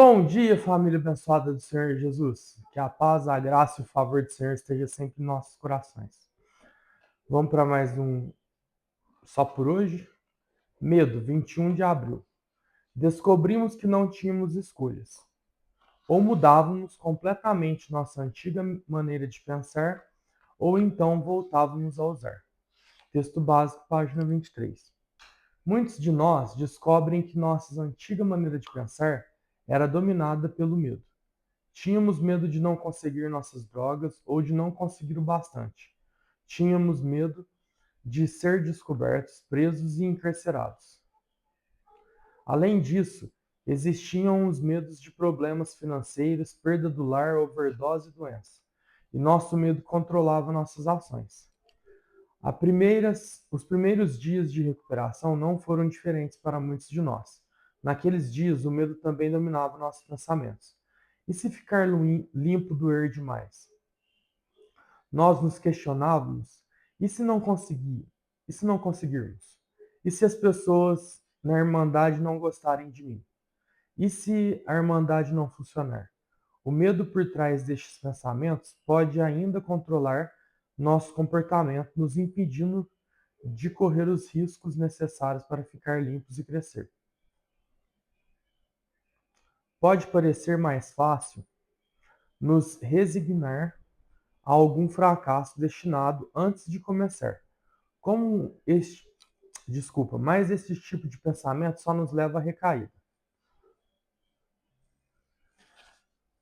Bom dia, família abençoada do Senhor Jesus. Que a paz, a graça e o favor do Senhor esteja sempre em nossos corações. Vamos para mais um Só por hoje? Medo, 21 de abril. Descobrimos que não tínhamos escolhas. Ou mudávamos completamente nossa antiga maneira de pensar, ou então voltávamos a usar. Texto básico, página 23. Muitos de nós descobrem que nossa antiga maneira de pensar era dominada pelo medo. Tínhamos medo de não conseguir nossas drogas ou de não conseguir o bastante. Tínhamos medo de ser descobertos, presos e encarcerados. Além disso, existiam os medos de problemas financeiros, perda do lar, overdose e doença. E nosso medo controlava nossas ações. Os primeiros dias de recuperação não foram diferentes para muitos de nós. Naqueles dias, o medo também dominava nossos pensamentos. E se ficar limpo doer demais? Nós nos questionávamos: e se não conseguir? E se não conseguirmos? E se as pessoas na Irmandade não gostarem de mim? E se a Irmandade não funcionar? O medo por trás destes pensamentos pode ainda controlar nosso comportamento, nos impedindo de correr os riscos necessários para ficar limpos e crescer. Pode parecer mais fácil nos resignar a algum fracasso destinado antes de começar. Como este, mas esse tipo de pensamento só nos leva a recair.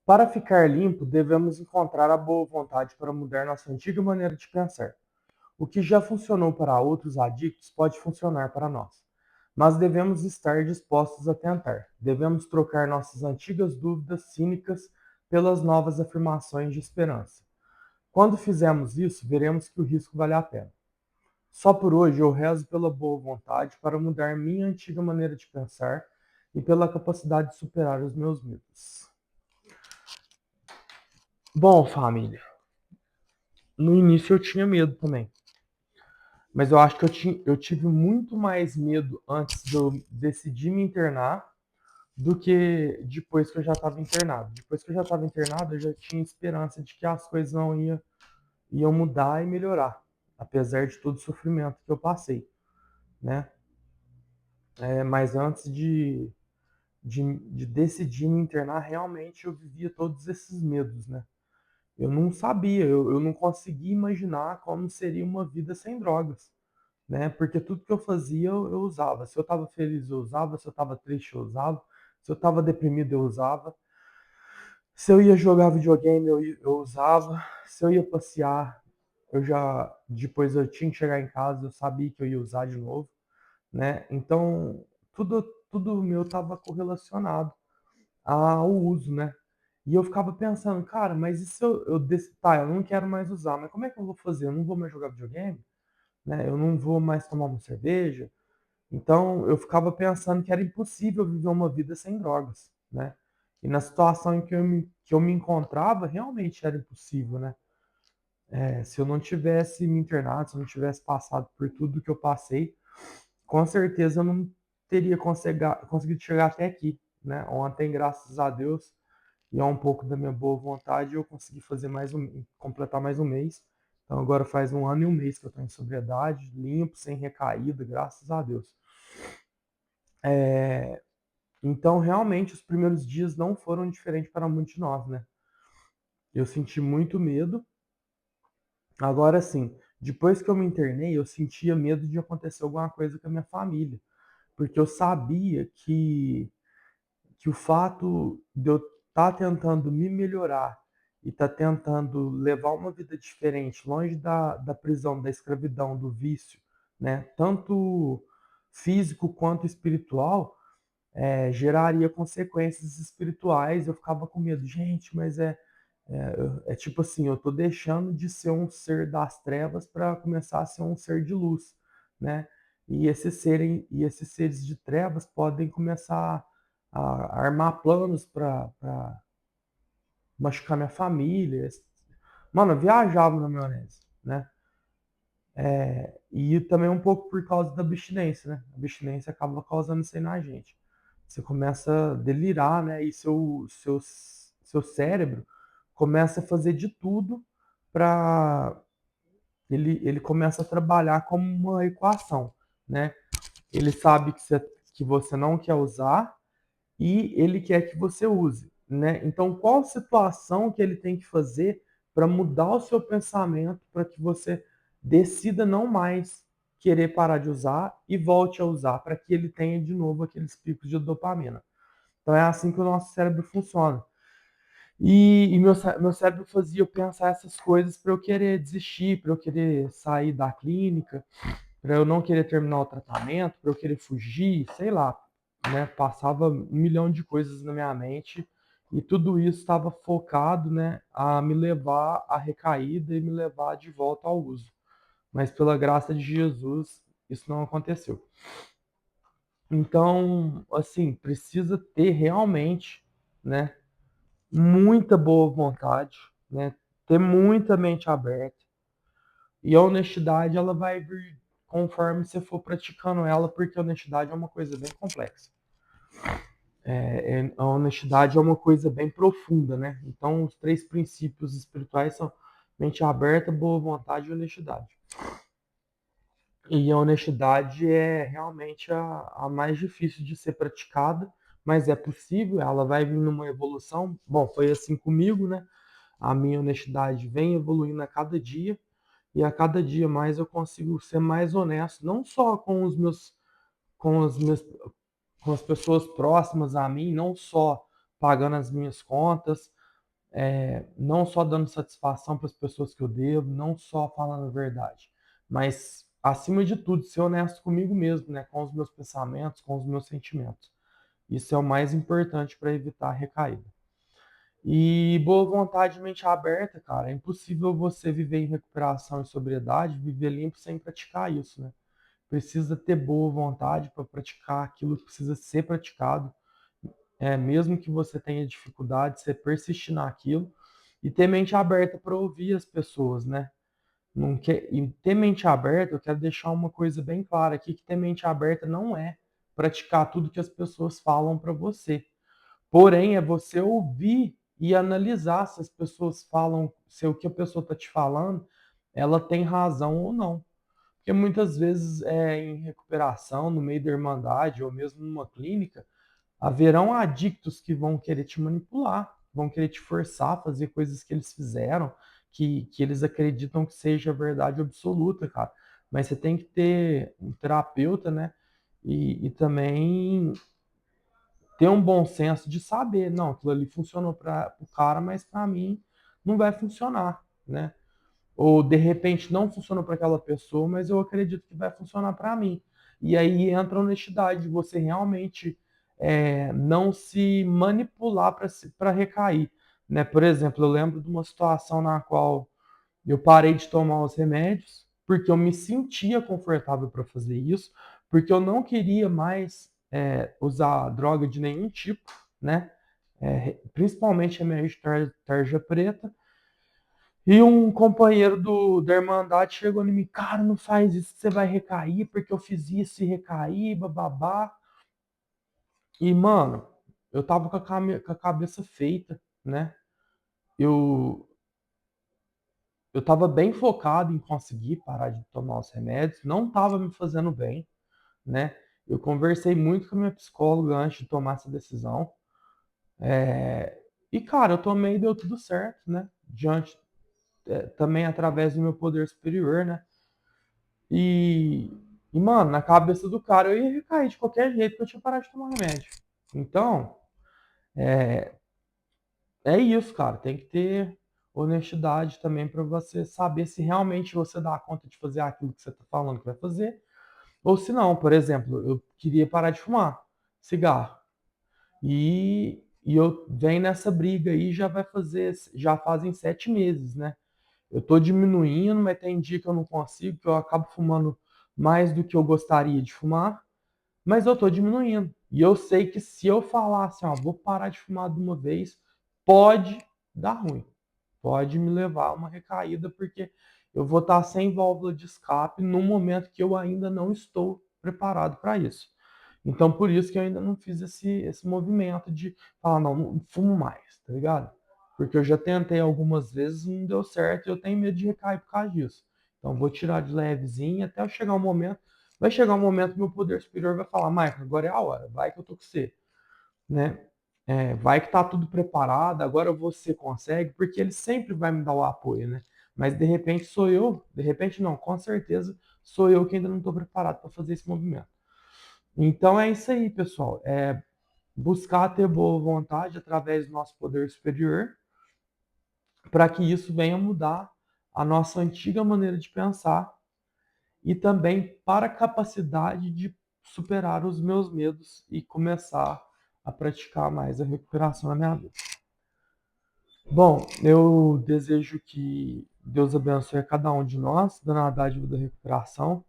Para ficar limpo, devemos encontrar a boa vontade para mudar nossa antiga maneira de pensar. O que já funcionou para outros adictos pode funcionar para nós. Mas devemos estar dispostos a tentar. Devemos trocar nossas antigas dúvidas cínicas pelas novas afirmações de esperança. Quando fizermos isso, veremos que o risco vale a pena. Só por hoje eu rezo pela boa vontade para mudar minha antiga maneira de pensar e pela capacidade de superar os meus medos. Bom, família, no início eu tinha medo também. Mas eu acho que eu tive muito mais medo antes de eu decidir me internar do que depois que eu já estava internado. Depois que eu já estava internado, eu já tinha esperança de que as coisas não iam mudar e melhorar, apesar de todo o sofrimento que eu passei, né? Mas antes de decidir me internar, realmente eu vivia todos esses medos, né? Eu não sabia, eu não conseguia imaginar como seria uma vida sem drogas, né? Porque tudo que eu fazia eu usava. Se eu estava feliz, eu usava. Se eu estava triste, eu usava. Se eu estava deprimido, eu usava. Se eu ia jogar videogame, eu usava. Se eu ia passear, depois eu tinha que chegar em casa, eu sabia que eu ia usar de novo, né? Então, tudo meu estava correlacionado ao uso, né? E eu ficava pensando, cara, mas e se tá, eu não quero mais usar, mas como é que eu vou fazer? Eu não vou mais jogar videogame, né? Eu não vou mais tomar uma cerveja. Então, eu ficava pensando que era impossível viver uma vida sem drogas, né? E na situação em que eu me encontrava, realmente era impossível, né? Se eu não tivesse me internado, se eu não tivesse passado por tudo que eu passei, com certeza eu não teria conseguido chegar até aqui, né? Ontem, graças a Deus, e a um pouco da minha boa vontade, eu consegui completar mais um mês. Então agora faz 1 ano e 1 mês que eu estou em sobriedade, limpo, sem recaída, graças a Deus. Então realmente os primeiros dias não foram diferentes para muitos de nós, né? Eu senti muito medo. Agora sim, depois que eu me internei, eu sentia medo de acontecer alguma coisa com a minha família, porque eu sabia que o fato de eu estar tentando me melhorar e estar tentando levar uma vida diferente, longe da prisão, da escravidão, do vício, né? Tanto físico quanto espiritual, geraria consequências espirituais. Eu ficava com medo, gente, mas é tipo assim, eu tô deixando de ser um ser das trevas para começar a ser um ser de luz, né? E esses seres de trevas podem começar a armar planos para machucar minha família. Mano, eu viajava na maionese, né? E também um pouco por causa da abstinência, né? A abstinência acaba causando isso aí na gente. você começa a delirar, né? E seu cérebro começa a fazer de tudo para ele começa a trabalhar como uma equação, né? Ele sabe que você não quer usar e ele quer que você use, né? Então, qual situação que ele tem que fazer para mudar o seu pensamento para que você decida não mais querer parar de usar e volte a usar para que ele tenha de novo aqueles picos de dopamina. Então é assim que o nosso cérebro funciona. E meu cérebro fazia eu pensar essas coisas para eu querer desistir, para eu querer sair da clínica, para eu não querer terminar o tratamento, para eu querer fugir, sei lá, né? Passava um milhão de coisas na minha mente e tudo isso estava focado, né, a me levar à recaída e me levar de volta ao uso. Mas pela graça de Jesus, isso não aconteceu. Então, assim, precisa ter realmente, né, muita boa vontade, né, ter muita mente aberta. E a honestidade, ela vai vir conforme você for praticando ela, porque a honestidade é uma coisa bem complexa. A honestidade é uma coisa bem profunda, né? Então, os 3 princípios espirituais são mente aberta, boa vontade e honestidade. E a honestidade é realmente a mais difícil de ser praticada, mas é possível, ela vai vir numa evolução. Bom, foi assim comigo, né? A minha honestidade vem evoluindo a cada dia, e a cada dia mais eu consigo ser mais honesto, não só com os meus, com as pessoas próximas a mim, não só pagando as minhas contas, não só dando satisfação para as pessoas que eu devo, não só falando a verdade, mas acima de tudo ser honesto comigo mesmo, né, com os meus pensamentos, com os meus sentimentos. Isso é o mais importante para evitar a recaída. E boa vontade e mente aberta, cara. É impossível você viver em recuperação e sobriedade, viver limpo sem praticar isso, né? Precisa ter boa vontade para praticar aquilo que precisa ser praticado. Mesmo que você tenha dificuldade, você persistir naquilo e ter mente aberta para ouvir as pessoas, né? Não quer, e ter mente aberta, eu quero deixar uma coisa bem clara aqui, que ter mente aberta não é praticar tudo que as pessoas falam para você. Porém, é você ouvir e analisar se as pessoas falam, se o que a pessoa está te falando, ela tem razão ou não. Porque muitas vezes em recuperação, no meio da irmandade ou mesmo numa clínica, haverão adictos que vão querer te manipular, vão querer te forçar a fazer coisas que eles fizeram, que eles acreditam que seja a verdade absoluta, cara. Mas você tem que ter um terapeuta, né? E também ter um bom senso de saber, não, aquilo ali funcionou para o cara, mas para mim não vai funcionar, né? Ou de repente não funcionou para aquela pessoa, mas eu acredito que vai funcionar para mim. E aí entra a honestidade, você realmente não se manipular para recair, né? Por exemplo, eu lembro de uma situação na qual eu parei de tomar os remédios porque eu me sentia confortável para fazer isso, porque eu não queria mais usar droga de nenhum tipo, né? Principalmente remédio de tarja preta. E um companheiro da Irmandade chegou em mim, cara, não faz isso, você vai recair, porque eu fiz isso e recaí, bababá. E, mano, eu tava com a cabeça feita, né? Eu, eu tava bem focado em conseguir parar de tomar os remédios, não tava me fazendo bem, né? Eu conversei muito com a minha psicóloga antes de tomar essa decisão. E, cara, eu tomei e deu tudo certo, né? Diante, também através do meu poder superior, né? E, mano, na cabeça do cara eu ia recair de qualquer jeito que eu tinha parado de tomar remédio. Então, é isso, cara. Tem que ter honestidade também para você saber se realmente você dá conta de fazer aquilo que você tá falando que vai fazer. Ou se não, por exemplo, eu queria parar de fumar cigarro. E eu venho nessa briga aí, já fazem 7 meses, né? Eu tô diminuindo, mas tem dia que eu não consigo, que eu acabo fumando mais do que eu gostaria de fumar, mas eu tô diminuindo. E eu sei que se eu falar assim, ó, vou parar de fumar de uma vez, pode dar ruim. Pode me levar a uma recaída, porque eu vou estar sem válvula de escape no momento que eu ainda não estou preparado para isso. Então, por isso que eu ainda não fiz esse movimento de falar, não fumo mais, tá ligado? Porque eu já tentei algumas vezes, não deu certo, e eu tenho medo de recair por causa disso. Então, vou tirar de levezinho até eu chegar um momento. Vai chegar um momento que meu poder superior vai falar, Michael, agora é a hora, vai que eu tô com você, né? Vai que tá tudo preparado, agora você consegue, porque ele sempre vai me dar o apoio, né? Mas de repente sou eu, de repente não, com certeza sou eu que ainda não estou preparado para fazer esse movimento. Então é isso aí, pessoal. Buscar ter boa vontade através do nosso poder superior, para que isso venha mudar a nossa antiga maneira de pensar e também para a capacidade de superar os meus medos e começar a praticar mais a recuperação na minha vida. Bom, eu desejo que Deus abençoe a cada um de nós, dando a dádiva da recuperação,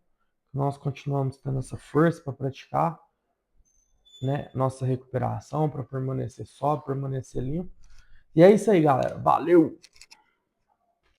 que nós continuamos tendo essa força para praticar, né, nossa recuperação, para permanecer sóbrio, permanecer limpo. E é isso aí, galera. Valeu!